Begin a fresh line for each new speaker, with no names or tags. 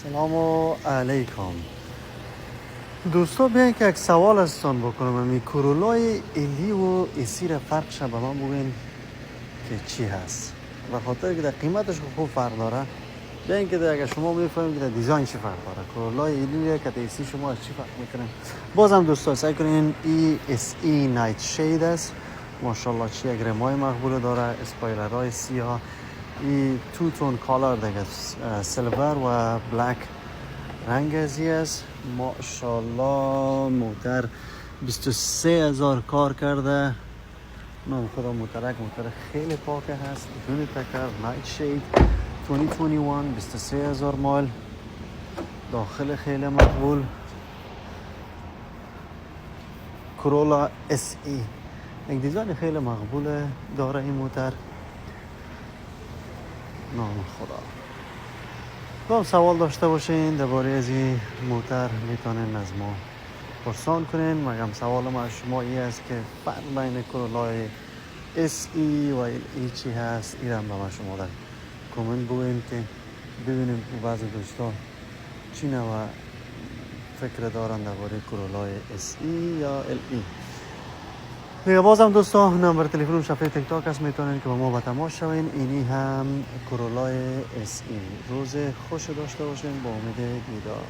سلام علیکم دوستا. بیاین که یک سوال ازتان بکنم. امی کرولای الی و اسی را فرقش به من بگوین که چی هست، به خاطر که در قیمتش خوب فرق داره. بیاین که اگر شما میفهمید که در دیزاین چی فرق داره، کرولای الی که اسی شما از چی فرق میکنه. بازم دوستا سعی کنین ای اس ای نایت شید است. ماشاءالله چی یک رمای مقبول داره، اسپایلرهای سیاه، ای تو تون کالر دیگه، سیلور و بلک رنگ ازی است. ماشاءالله موتر 23,000 کار کرده. نام خدا موتر خیلی پاکه هست، بدون تکر، نایت شید، 2021، 23,000 مایل. داخل خیلی مقبول. کرولا اس ای یک دیزاین خیلی مقبول داره این موتر. نام خدا. با سوال داشته باشین درباره از این موتر میتونین از ما پرسان کنین. مگم سوال ما شما ای است که فرق بین کرولای اس ای و ای چی هست. ایرم به ما شما در کامنت بگوین که ببینیم که بعضی دوستان چی نوع فکر دارن درباره کرولای اس ای یا ال ای. دیگه بازم دوستان نمبر تلفنم صفحه تیک تاک است، میتونین که با ما به تماس شوین. اینی هم کرولای اس ای. روز خوش داشته باشین با امید دیدار.